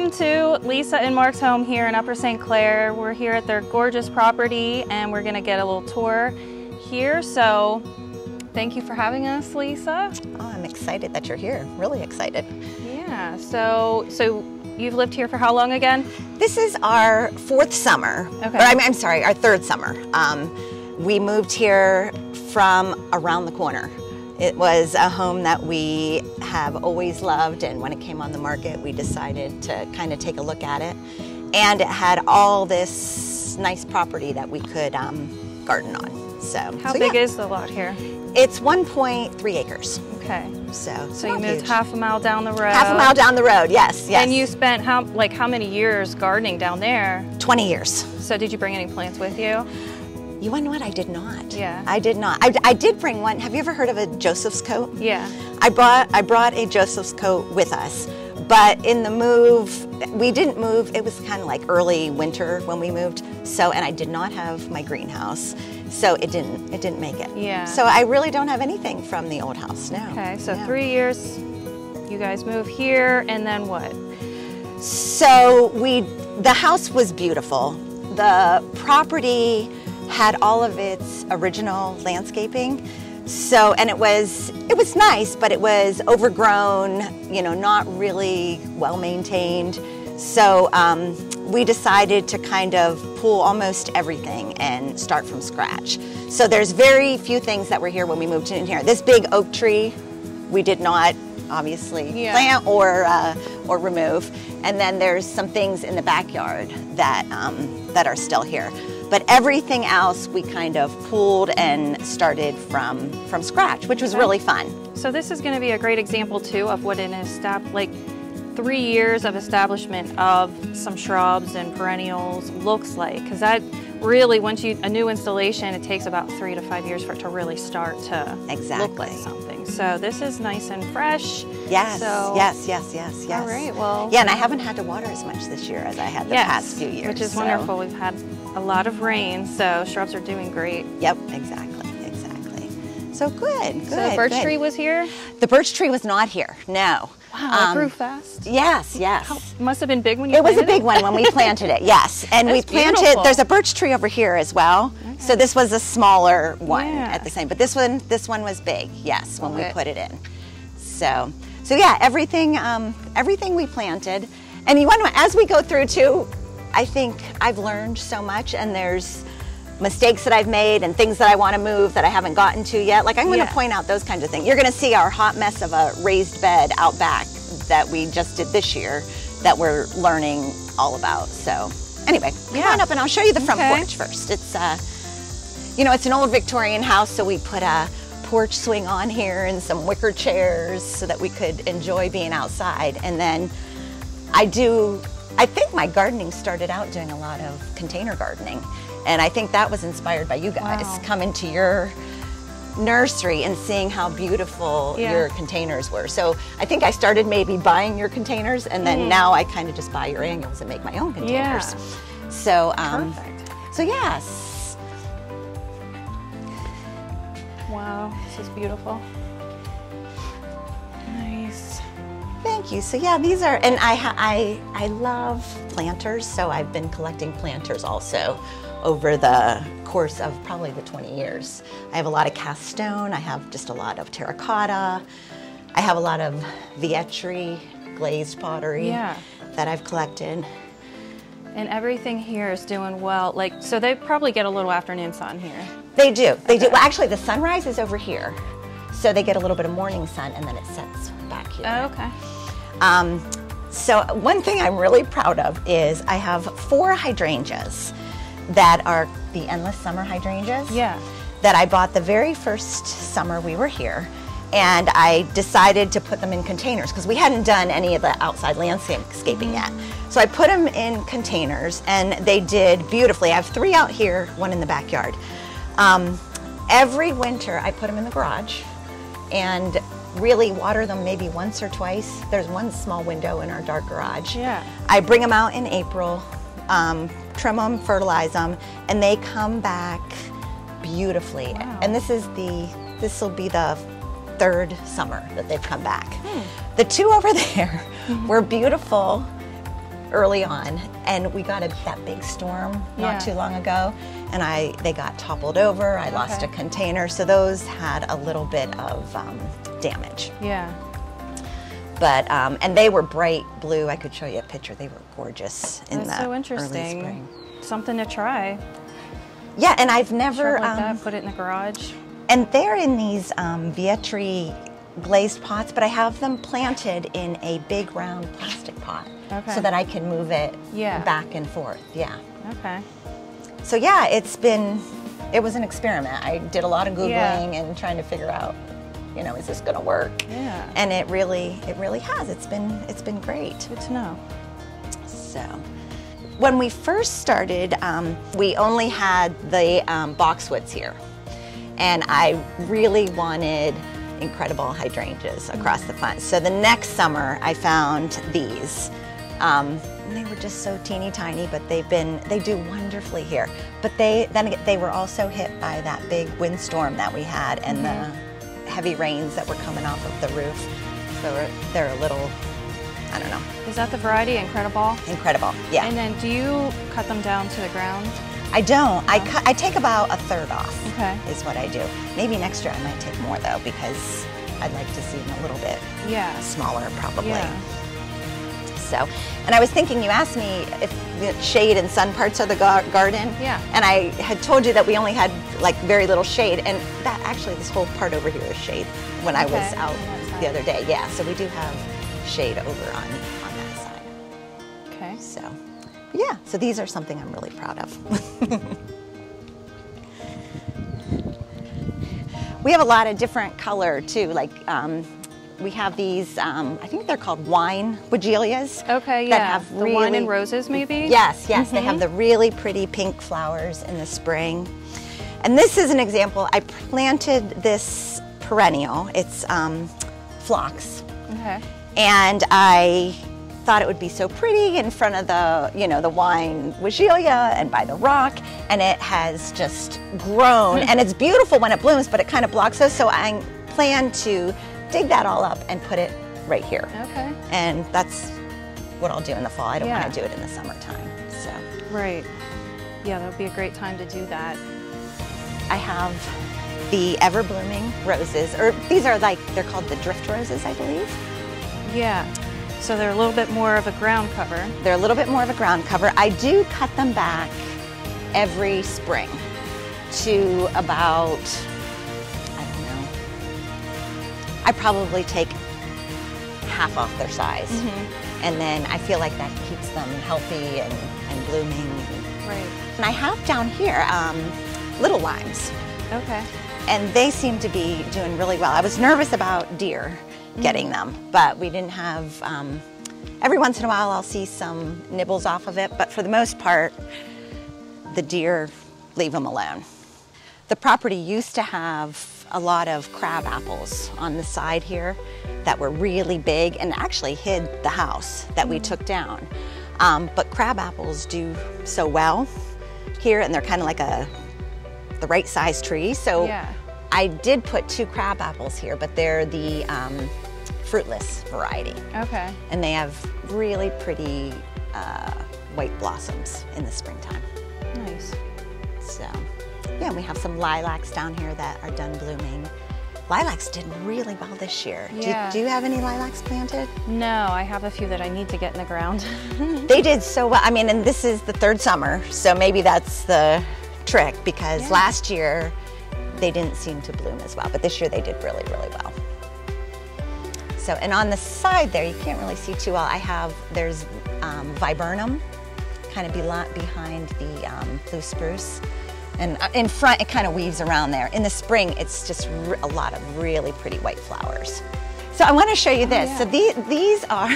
Welcome to Lisa and Mark's home here in Upper St. Clair. We're here at their gorgeous property and we're gonna get a little tour here. So thank you for having us, Lisa. Oh, I'm excited that you're here, really excited. Yeah, so you've lived here for how long again? This is our fourth summer, Okay. or I'm sorry, our third summer. We moved here from around the corner. It was a home that we have always loved, and when it came on the market, we decided to kind of take a look at it. And it had all this nice property that we could garden on. So How big is the lot here? It's 1.3 acres. Okay. So you moved huge. half a mile down the road. Half a mile down the road, yes, yes. And you spent how many years gardening down there? 20 years. So did you bring any plants with you? You want to know what? I did not. Yeah. I did not. I did bring one. Have you ever heard of a Joseph's coat? Yeah. I brought a Joseph's coat with us, but in the move, we didn't move. It was kind of like early winter when we moved. So, and I did not have my greenhouse, so it didn't make it. Yeah. So I really don't have anything from the old house now. Okay, so No. 3 years, you guys move here, and then what? So the house was beautiful. The property had all of its original landscaping. So, and it was nice, but it was overgrown, you know, not really well maintained. So we decided to kind of pull almost everything and start from scratch. So there's very few things that were here when we moved in here. This big oak tree, we did not obviously plant or remove. And then there's some things in the backyard that are still here. But everything else we kind of pulled and started from scratch, which was really fun. So this is going to be a great example too of what 3 years of establishment of some shrubs and perennials looks like. Because that really, a new installation, it takes about 3 to 5 years for it to really start to look like something. So this is nice and fresh. Yes, so, yes. All right, well. Yeah, and I haven't had to water as much this year as I had the past few years. Which is wonderful. We've had a lot of rain, so shrubs are doing great. Yep, exactly. So good. So the birch tree was here? The birch tree was not here, no. Wow, it grew fast. Yes. Must have been big when you planted it? It was a big one when we planted it, yes. And we planted, beautiful. There's a birch tree over here as well. Okay. So this was a smaller one at the same, but this one was big, yes, when we put it in. So yeah, everything we planted. And you want to, as we go through too, I think I've learned so much, and there's mistakes that I've made and things that I want to move that I haven't gotten to yet. Like I'm going to point out those kinds of things. You're going to see our hot mess of a raised bed out back that we just did this year that we're learning all about. So anyway, come on up and I'll show you the front porch first. It's, you know, it's an old Victorian house, so we put a porch swing on here and some wicker chairs so that we could enjoy being outside. And then I think my gardening started out doing a lot of container gardening. And I think that was inspired by you guys coming to your nursery and seeing how beautiful your containers were. So I think I started maybe buying your containers, and then now I kind of just buy your annuals and make my own containers. So, perfect. So yes. Wow, this is beautiful. Nice. Thank you. So yeah, these are, and I love planters, so I've been collecting planters also over the course of probably the 20 years. I have a lot of cast stone, I have just a lot of terracotta, I have a lot of Vietri glazed pottery that I've collected. And everything here is doing well. So they probably get a little afternoon sun here. They do. Well, actually, the sunrise is over here, so they get a little bit of morning sun, and then it sets back here. Oh, okay. So one thing I'm really proud of is I have 4 hydrangeas that are the endless summer hydrangeas that I bought the very first summer we were here. And I decided to put them in containers because we hadn't done any of the outside landscaping yet. So I put them in containers and they did beautifully. I have 3 out here, 1 in the backyard. Every winter I put them in the garage and really water them maybe once or twice. There's one small window in our dark garage. I bring them out in April, trim them, fertilize them, and they come back beautifully. And this will be the 3rd summer that they've come back. The 2 over there were beautiful early on, and we got that big storm not too long ago, and they got toppled over. I lost a container, so those had a little bit of damage. Yeah. But and they were bright blue. I could show you a picture. They were gorgeous in the so interesting. early spring. Something to try. Yeah, and I've never like that, put it in the garage. And they're in these Vietri glazed pots, but I have them planted in a big round plastic pot so that I can move it back and forth. Yeah. Okay. So yeah, it was an experiment. I did a lot of Googling and trying to figure out, you know, is this going to work? Yeah. And it really has. It's been great. Good to know. So, when we first started, we only had the boxwoods here, and I really wanted incredible hydrangeas across the front. So the next summer, I found these. They were just so teeny tiny, but they do wonderfully here. But they were also hit by that big windstorm that we had and the heavy rains that were coming off of the roof. So they're a little, I don't know. Is that the variety, Incredible? Incredible, yeah. And then do you cut them down to the ground? I don't. I take about a third off, is what I do. Maybe next year I might take more though, because I'd like to see them a little bit smaller probably. Yeah. So, and I was thinking, you asked me if the shade and sun parts of the garden. Yeah. And I had told you that we only had like very little shade, and that actually, this whole part over here is shade when I was out the other day. Yeah, so we do have shade over on that side. Okay. So, yeah, so these are something I'm really proud of. We have a lot of different color too, like we have these, I think they're called wine Weigelias. Okay, yeah. That have the wine and roses, maybe? Yes, yes. They have the really pretty pink flowers in the spring. And this is an example. I planted this perennial. It's phlox. Okay. And I thought it would be so pretty in front of the, you know, the wine Weigelia and by the rock. And it has just grown. And it's beautiful when it blooms, but it kind of blocks us. So I plan to dig that all up and put it right here. Okay. And that's what I'll do in the fall. I don't want to do it in the summertime. So. Right. Yeah, that would be a great time to do that. I have the ever blooming roses, or these are like, they're called the drift roses, I believe. Yeah. So they're a little bit more of a ground cover. They're a little bit more of a ground cover. I do cut them back every spring to about, I probably take half off their size. And then I feel like that keeps them healthy and blooming. Right. And I have down here little limes. Okay. And they seem to be doing really well. I was nervous about deer getting them, but we didn't have, every once in a while I'll see some nibbles off of it, but for the most part, the deer leave them alone. The property used to have a lot of crab apples on the side here that were really big and actually hid the house that we took down. But crab apples do so well here, and they're kind of like the right size tree. So I did put 2 crab apples here, but they're the fruitless variety. Okay. And they have really pretty white blossoms in the springtime. Nice. So. Yeah, and we have some lilacs down here that are done blooming. Lilacs did really well this year. Yeah. Do you have any lilacs planted? No, I have a few that I need to get in the ground. They did so well. I mean, and this is the 3rd summer, so maybe that's the trick, because last year they didn't seem to bloom as well, but this year they did really, really well. So, and on the side there, you can't really see too well, there's viburnum, kind of behind the blue spruce. And in front, it kind of weaves around there. In the spring, it's just a lot of really pretty white flowers. So I want to show you this. So these are,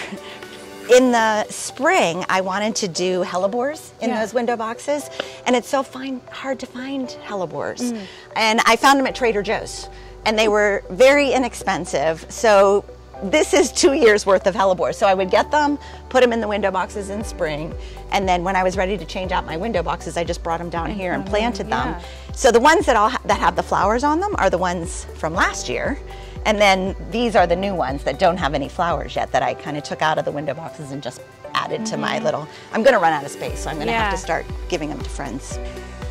in the spring, I wanted to do hellebores in those window boxes. And it's so hard to find hellebores. And I found them at Trader Joe's. And they were very inexpensive. So this is 2 years worth of hellebores. So I would get them, put them in the window boxes in spring, and then when I was ready to change out my window boxes, I just brought them down here and planted them. So the ones that have the flowers on them are the ones from last year, and then these are the new ones that don't have any flowers yet that I kind of took out of the window boxes and just added to my little, I'm gonna run out of space, so I'm gonna have to start giving them to friends.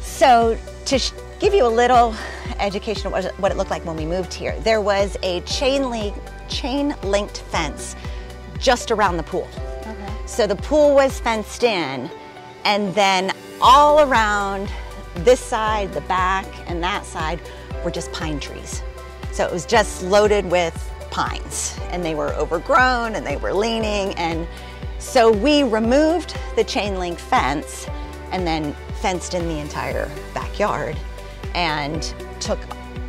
So to give you a little education of what it looked like when we moved here, there was a chain-linked fence just around the pool. Okay. So the pool was fenced in, and then all around this side, the back, and that side were just pine trees. So it was just loaded with pines, and they were overgrown and they were leaning, and so we removed the chain link fence and then fenced in the entire backyard and took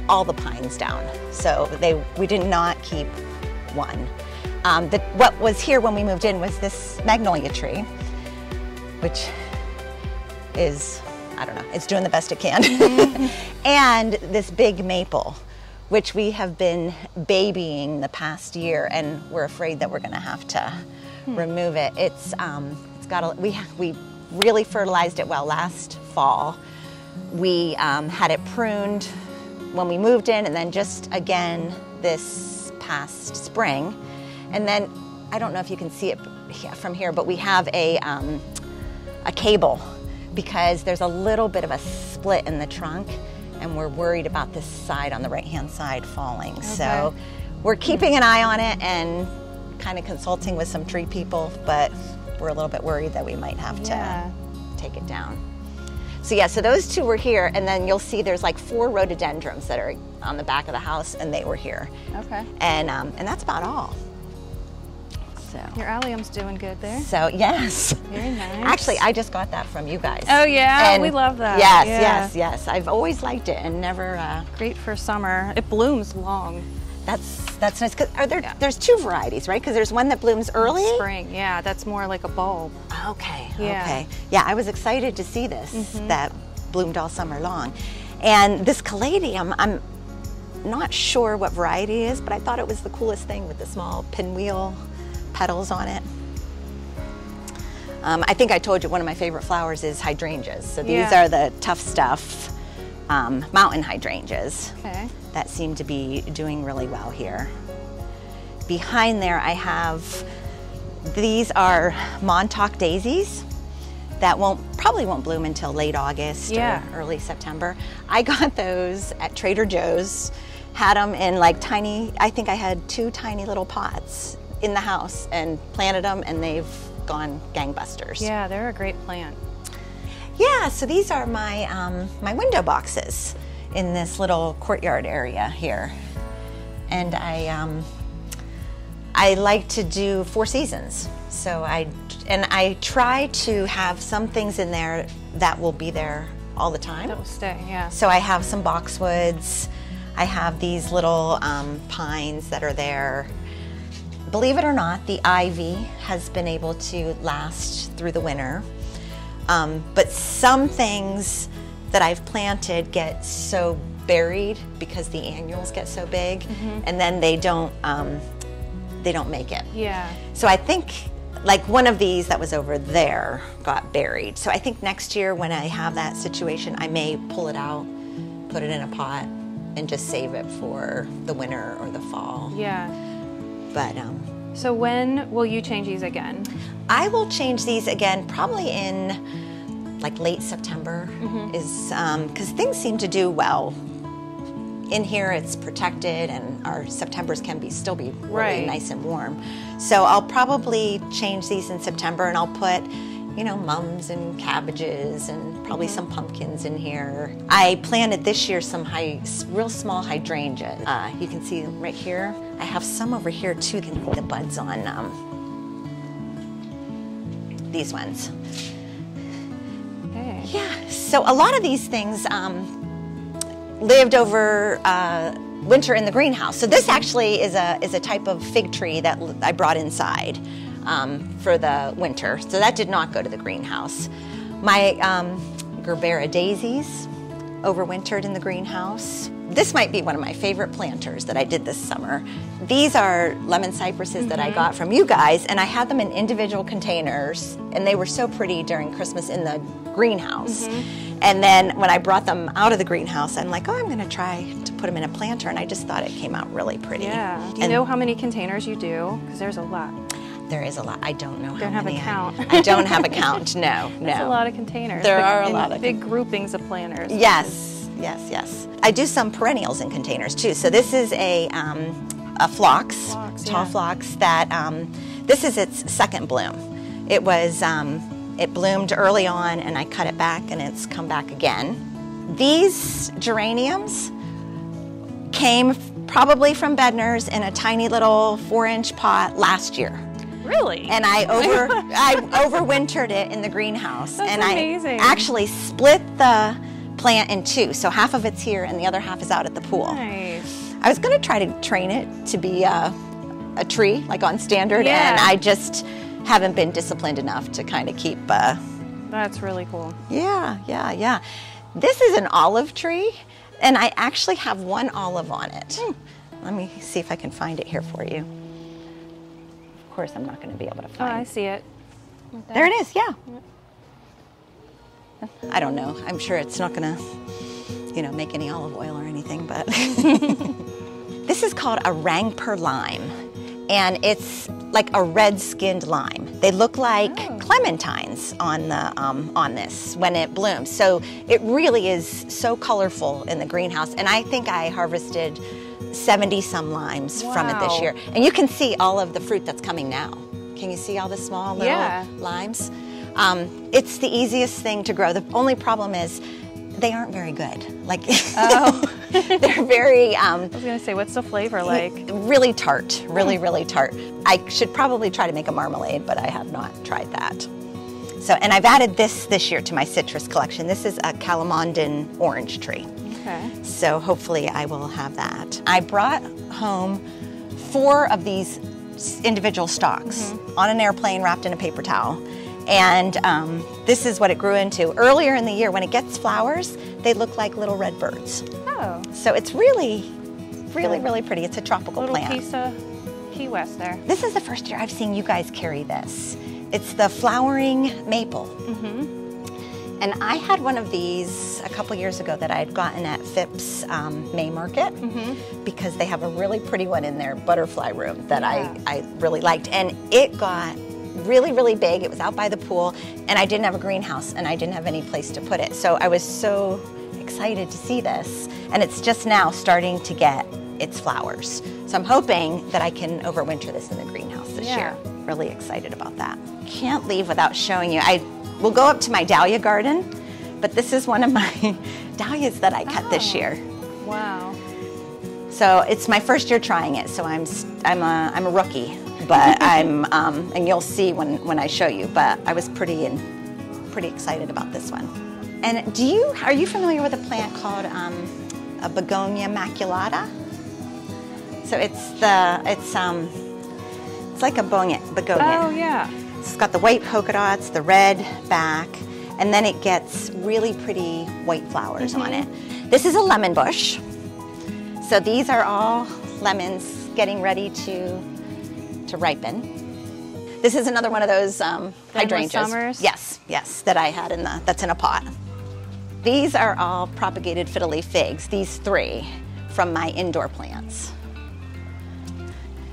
all the pines down. So we did not keep one. What was here when we moved in was this magnolia tree, which is, I don't know, it's doing the best it can. And this big maple, which we have been babying the past year, and we're afraid that we're gonna have to remove it. It's got we really fertilized it well last fall. We had it pruned when we moved in, and then just again this past spring. And then, I don't know if you can see it from here, but we have a cable, because there's a little bit of a split in the trunk, and we're worried about this side on the right-hand side falling. Okay. So we're keeping an eye on it and kind of consulting with some tree people, but we're a little bit worried that we might have to take it down. So yeah, so those two were here, and then you'll see there's like 4 rhododendrons that are on the back of the house, and they were here. Okay. And that's about all. So. Your allium's doing good there. So yes. Very nice. Actually, I just got that from you guys. Oh yeah, and we love that. Yes, yes. I've always liked it and never. Great for summer. It blooms long. That's nice. Cause there's 2 varieties, right? Because there's one that blooms early. Spring, yeah. That's more like a bulb. Okay. Yeah. Okay. Yeah, I was excited to see this that bloomed all summer long, and this caladium, I'm not sure what variety it is, but I thought it was the coolest thing with the small pinwheel petals on it. I think I told you one of my favorite flowers is hydrangeas. So these are the tough stuff mountain hydrangeas that seem to be doing really well here. Behind there I have, these are Montauk daisies that probably won't bloom until late August or early September. I got those at Trader Joe's, had them in like tiny, I think I had 2 tiny little pots in the house and planted them, and they've gone gangbusters. Yeah, they're a great plant. Yeah, so these are my my window boxes in this little courtyard area here, and I like to do 4 seasons. So I try to have some things in there that will be there all the time. That will stay, yeah. So I have some boxwoods. I have these little pines that are there. Believe it or not, the ivy has been able to last through the winter. But some things that I've planted get so buried because the annuals get so big, and then they don't make it. Yeah. So I think, like one of these that was over there got buried. So I think next year when I have that situation, I may pull it out, put it in a pot, and just save it for the winter or the fall. Yeah. But so when will you change these again? I will change these again probably in like late September, is because things seem to do well. In here it's protected, and our Septembers can still be really nice and warm. So I'll probably change these in September, and I'll put, you know, mums and cabbages and probably some pumpkins in here. I planted this year some real small hydrangeas. You can see them right here. I have some over here too. You can see the buds on these ones. Okay. Yeah, so a lot of these things lived over winter in the greenhouse. So this actually is a type of fig tree that I brought inside for the winter. So that did not go to the greenhouse. My Gerbera daisies overwintered in the greenhouse. This might be one of my favorite planters that I did this summer. These are lemon cypresses that I got from you guys, and I had them in individual containers, and they were so pretty during Christmas in the greenhouse. And then when I brought them out of the greenhouse, I'm like, oh, I'm gonna try to put them in a planter, and I just thought it came out really pretty. Yeah. Do you know how many containers you do? Because there's a lot. There is a lot. I don't know how Don't have many. a count. I don't have a count. No, no. That's a lot of containers. There are a lot of big groupings of planters. Yes, yes, yes. I do some perennials in containers too. So this is a phlox, tall phlox that this is its second bloom. It was it bloomed early on, and I cut it back, and it's come back again. These geraniums came probably from Bednar's in a tiny little 4-inch pot last year. Really? And I overwintered it in the greenhouse. That's and amazing. I actually split the plant in two. So half of it's here and the other half is out at the pool. Nice. I was going to try to train it to be a tree, like on standard, Yeah. and I just haven't been disciplined enough to kind of keep... That's really cool. Yeah, yeah, yeah. This is an olive tree, and I actually have one olive on it. Let me see if I can find it here for you. Of course, I'm not going to be able to Oh, find I it. see it. There it is, yeah. I don't know. I'm sure it's not going to, you know, make any olive oil or anything, but this is called a Rangpur lime, and it's like a red-skinned lime. They look like clementines on this when it blooms. So it really is so colorful in the greenhouse, and I think I harvested 70-some limes from it this year. And you can see all of the fruit that's coming now. Can you see all the small little limes? It's the easiest thing to grow. The only problem is they aren't very good. Like, they're very... I was going to say, what's the flavor like? Really tart, really tart. I should probably try to make a marmalade, but I have not tried that. So, and I've added this year to my citrus collection. This is a Calamandan orange tree. Okay. So hopefully I will have that. I brought home 4 of these individual stalks on an airplane wrapped in a paper towel. And this is what it grew into. Earlier in the year, when it gets flowers, they look like little red birds. Oh. So it's really pretty. It's a tropical Little plant. piece of Key West there. This is the first year I've seen you guys carry this. It's the flowering maple. And I had one of these a couple years ago that I had gotten at Phipp's May Market because they have a really pretty one in their butterfly room that I really liked. And it got really big. It was out by the pool, and I didn't have a greenhouse, and I didn't have any place to put it. So I was so excited to see this, and it's just now starting to get its flowers. So I'm hoping that I can overwinter this in the greenhouse this year. Really excited about that. Can't leave without showing you. I will go up to my dahlia garden, but this is one of my dahlias that I cut this year. Wow. So it's my first year trying it, so I'm a rookie, but and you'll see when I show you. But I was pretty excited about this one. And are you familiar with a plant called a begonia maculata? So it's like a begonia. Oh yeah. It's got the white polka dots, the red back, and then it gets really pretty white flowers on it. This is a lemon bush. So these are all lemons getting ready to ripen. This is another one of those hydrangeas. Summers? Yes, that I had that's in a pot. These are all propagated fiddle-leaf figs, these 3, from my indoor plants.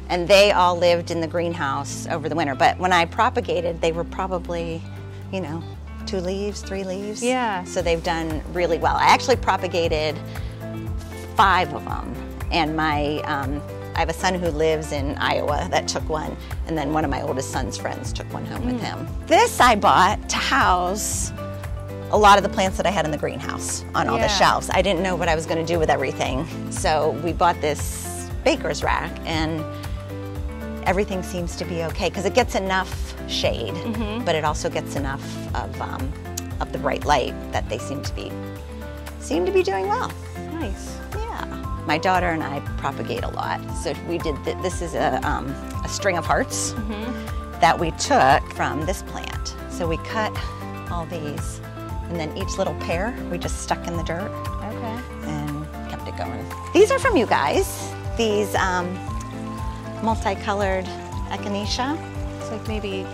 And they all lived in the greenhouse over the winter. But when I propagated, they were probably, 2 leaves, 3 leaves. Yeah. So they've done really well. I actually propagated 5 of them. And I have a son who lives in Iowa that took one. And then one of my oldest son's friends took one home with him. This I bought to house a lot of the plants that I had in the greenhouse on all the shelves. I didn't know what I was going to do with everything. So we bought this baker's rack, and everything seems to be okay because it gets enough shade, but it also gets enough of the bright light that they seem to be doing well. Nice. Yeah. My daughter and I propagate a lot. So we did this is a string of hearts that we took from this plant. So we cut all these, and then each little pair we just stuck in the dirt. Okay. And kept it going. These are from you guys. These multicolored echinacea. It's like maybe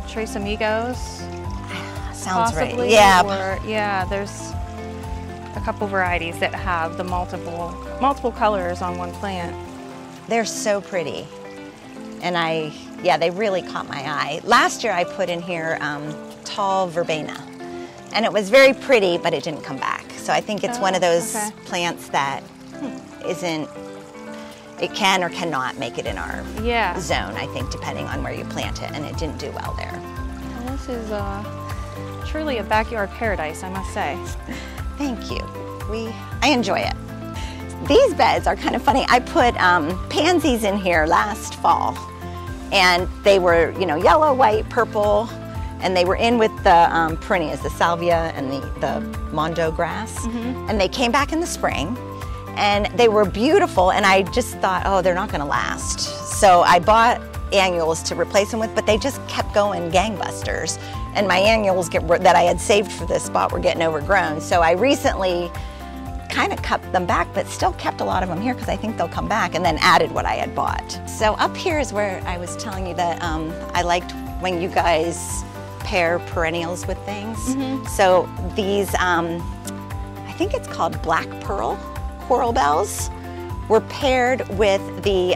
Tres Amigos. Sounds possibly, right. Yeah. Or, there's a couple varieties that have the multiple colors on one plant. They're so pretty. And yeah, they really caught my eye. Last year I put in here tall verbena, and it was very pretty, but it didn't come back. So I think it's one of those plants that isn't, it can or cannot make it in our zone, I think, depending on where you plant it, and it didn't do well there. Well, this is truly a backyard paradise, I must say. Thank you. I enjoy it. These beds are kind of funny. I put pansies in here last fall, and they were, you know, yellow, white, purple, and they were in with the perennias, the salvia and the mondo grass, and they came back in the spring, and they were beautiful, and I just thought, oh, they're not gonna last. So I bought annuals to replace them with, but they just kept going gangbusters, and my annuals that I had saved for this spot were getting overgrown. So I recently kind of cut them back, but still kept a lot of them here because I think they'll come back, and then added what I had bought. So up here is where I was telling you that I liked when you guys pair perennials with things. So these, I think it's called black pearl coral bells, were paired with the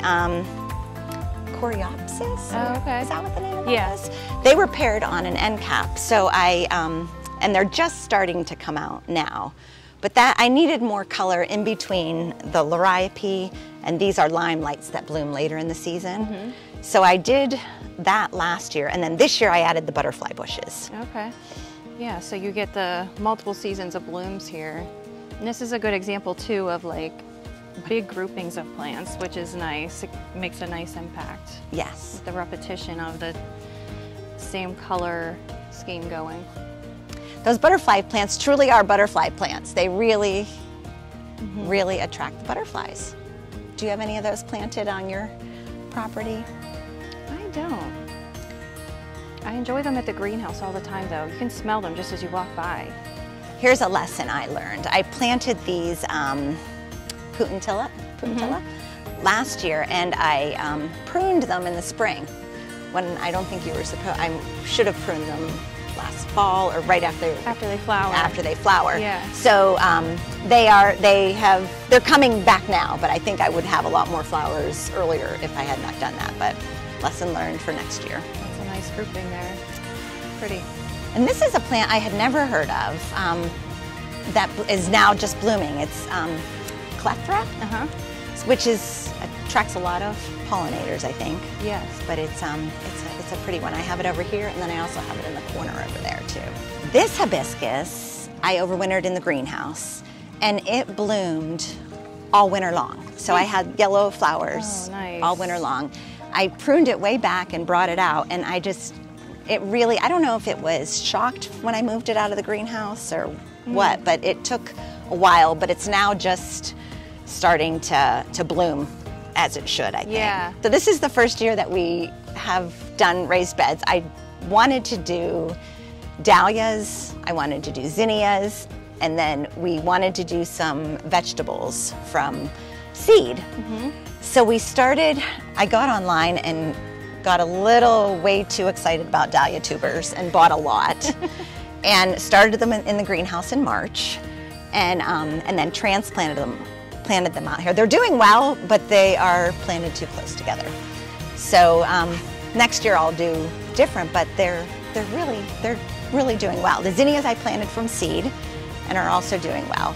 coreopsis. Oh, okay. Is that what the name of that is? They were paired on an end cap. So and they're just starting to come out now. But that, I needed more color in between the liriope, and these are limelights that bloom later in the season. So I did that last year, and then this year I added the butterfly bushes. Okay. Yeah, so you get the multiple seasons of blooms here. And this is a good example too of like big groupings of plants, which is nice. It makes a nice impact. Yes. With the repetition of the same color scheme going. Those butterfly plants truly are butterfly plants. They really, really attract the butterflies. Do you have any of those planted on your property? I don't. I enjoy them at the greenhouse all the time though. You can smell them just as you walk by. Here's a lesson I learned. I planted these putentilla last year, and I pruned them in the spring when I don't think you were supposed. I should have pruned them last fall or right after they flower. After they flower. Yeah. So they're coming back now, but I think I would have a lot more flowers earlier if I had not done that. But lesson learned for next year. That's a nice grouping there. Pretty. And this is a plant I had never heard of that is now just blooming. It's Clair, which attracts a lot of pollinators, I think. Yes. But it's a pretty one. I have it over here, and then I also have it in the corner over there too. This hibiscus I overwintered in the greenhouse, and it bloomed all winter long. So I had yellow flowers all winter long. I pruned it way back and brought it out, and I don't know if it was shocked when I moved it out of the greenhouse or what, but it took a while, but it's now just starting to bloom as it should, I think. Yeah. So this is the first year that we have done raised beds. I wanted to do dahlias, I wanted to do zinnias, and then we wanted to do some vegetables from seed. So we started, I got online and got a little way too excited about dahlia tubers and bought a lot and started them in the greenhouse in March, and then planted them out here. They're doing well, but they are planted too close together. So next year I'll do different, but they're really doing well. The zinnias I planted from seed and are also doing well.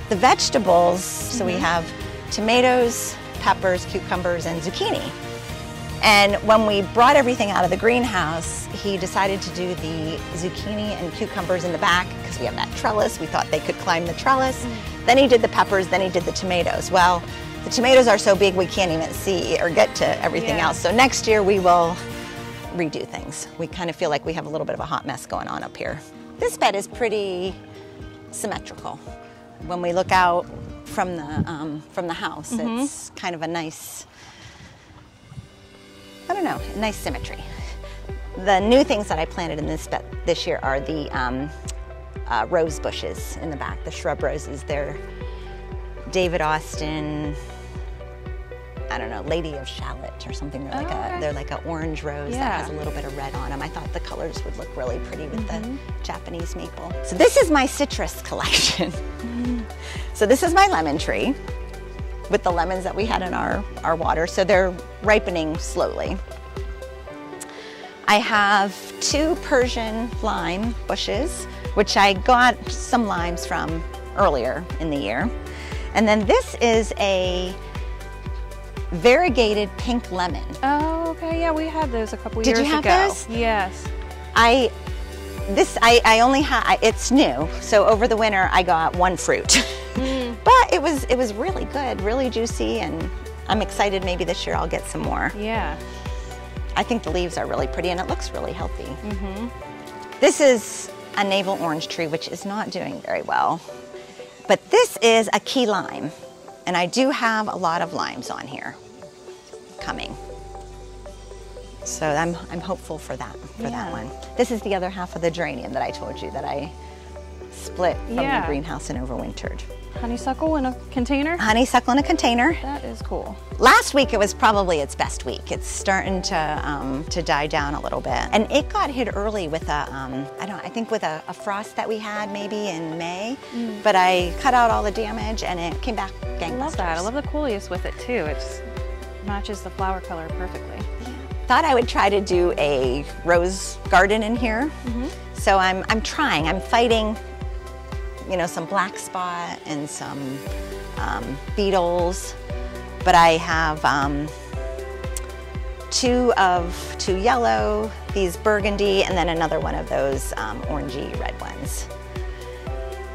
The vegetables, so we have tomatoes, peppers, cucumbers, and zucchini. And when we brought everything out of the greenhouse, he decided to do the zucchini and cucumbers in the back because we have that trellis. We thought they could climb the trellis. Then he did the peppers, then he did the tomatoes. Well, the tomatoes are so big we can't even see or get to everything else. So next year we will redo things. We kind of feel like we have a little bit of a hot mess going on up here. This bed is pretty symmetrical. When we look out from the house, it's kind of a nice, I don't know, nice symmetry. The new things that I planted in this bed this year are the rose bushes in the back, the shrub roses. They're David Austin, I don't know, Lady of Shallot or something. They're like an orange rose that has a little bit of red on them. I thought the colors would look really pretty with the Japanese maple. So this is my citrus collection. So this is my lemon tree. with the lemons that we had in our water, so they're ripening slowly. I have 2 Persian lime bushes, which I got some limes from earlier in the year. And then this is a variegated pink lemon. Oh, okay. Yeah, we had those a couple years ago. Did you have those? Yes. I only had, it's new, so over the winter I got 1 fruit. But it was really good, really juicy, and I'm excited maybe this year I'll get some more. Yeah. I think the leaves are really pretty and it looks really healthy. This is a navel orange tree, which is not doing very well. But this is a key lime, and I do have a lot of limes on here coming. So I'm hopeful for that one. This is the other half of the geranium that I told you that I split from the greenhouse and overwintered. Honeysuckle in a container? Honeysuckle in a container. That is cool. Last week it was probably its best week. It's starting to die down a little bit. And it got hit early with I think with a frost that we had maybe in May. But I cut out all the damage and it came back gangbusters. I love that. I love the coleus with it too. It just matches the flower color perfectly. Thought I would try to do a rose garden in here. So I'm trying. I'm fighting, you know, some black spot and some beetles, but I have 2 yellow, these burgundy, and then another one of those orangey red ones.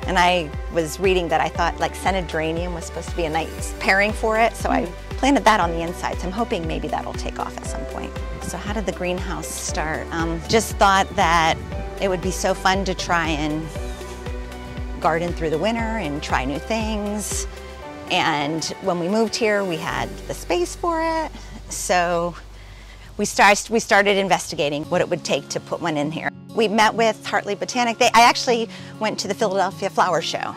And I was reading that I thought like scented geranium was supposed to be a nice pairing for it, so I planted that on the inside, so I'm hoping maybe that'll take off at some point. So how did the greenhouse start? Just thought that it would be so fun to try and garden through the winter and try new things. And when we moved here, we had the space for it. So we started investigating what it would take to put one in here. We met with Hartley Botanic. I actually went to the Philadelphia Flower Show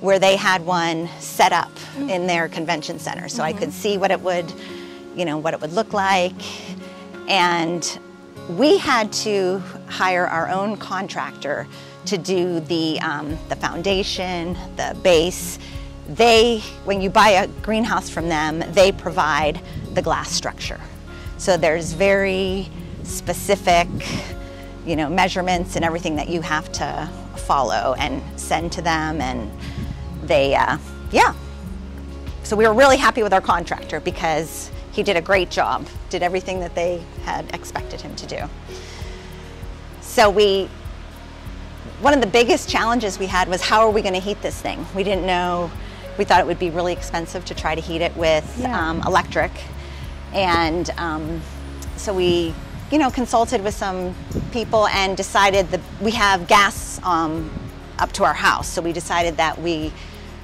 where they had one set up in their convention center. So I could see what it would, you know, what it would look like. And we had to hire our own contractor to do the foundation, the base. When you buy a greenhouse from them, they provide the glass structure. So there's very specific, you know, measurements and everything that you have to follow and send to them, and they, yeah. So we were really happy with our contractor because he did a great job, did everything that they had expected him to do. So one of the biggest challenges we had was how are we going to heat this thing? We didn't know, we thought it would be really expensive to try to heat it with electric. And so we, you know, consulted with some people and decided that we have gas up to our house. So we decided that we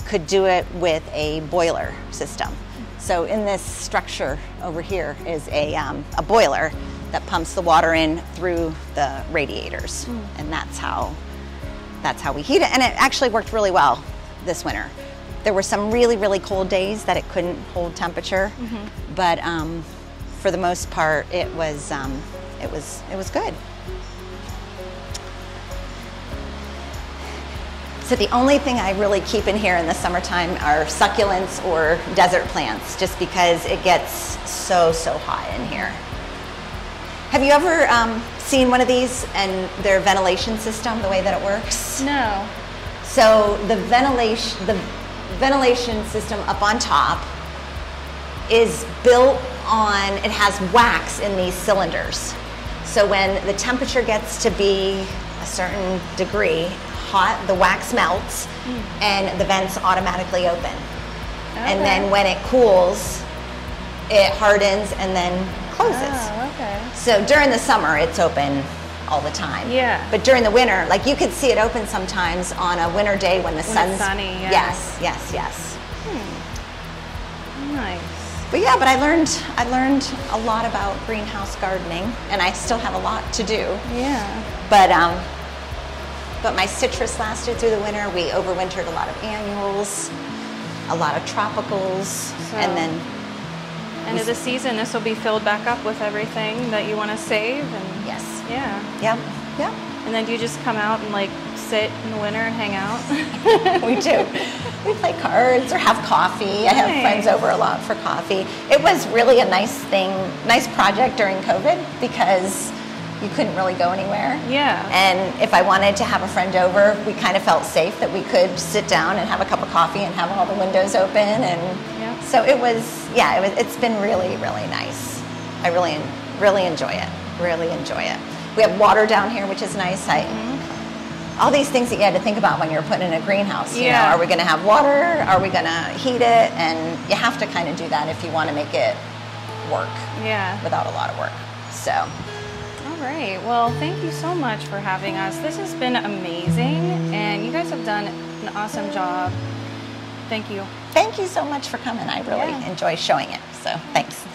could do it with a boiler system. So in this structure over here is a boiler that pumps the water in through the radiators. And that's how we heat it. And it actually worked really well this winter. There were some really, really cold days that it couldn't hold temperature, but for the most part, it was good. So the only thing I really keep in here in the summertime are succulents or desert plants, just because it gets so hot in here. Have you ever seen one of these and their ventilation system, the way that it works? No. So the ventilation system up on top is built on, it has wax in these cylinders. So when the temperature gets to be a certain degree hot, the wax melts and the vents automatically open. Okay. And then when it cools, it hardens and then closes. Oh, okay. So during the summer, it's open all the time. Yeah. But during the winter, like you could see it open sometimes on a winter day when the sun's sunny. Yeah. Yes. Nice. But yeah, but I learned a lot about greenhouse gardening, and I still have a lot to do. Yeah. But my citrus lasted through the winter. We overwintered a lot of annuals, a lot of tropicals, so, and then end of the season, this will be filled back up with everything that you want to save. And yes. Yeah. Yep. And then do you just come out and like sit in the winter and hang out? We do. We play cards or have coffee. I have friends over a lot for coffee. It was really a nice project during COVID because you couldn't really go anywhere. Yeah. And if I wanted to have a friend over, we kind of felt safe that we could sit down and have a cup of coffee and have all the windows open. And so it was, it's been really, really nice. I really enjoy it. Really enjoy it. We have water down here, which is nice. All these things that you had to think about when you're putting in a greenhouse. You know, are we going to have water? Are we going to heat it? And you have to kind of do that if you want to make it work. Yeah. Without a lot of work. So. All right. Well, thank you so much for having us. This has been amazing, and you guys have done an awesome job. Thank you. Thank you so much for coming. I really enjoy showing it. So thanks.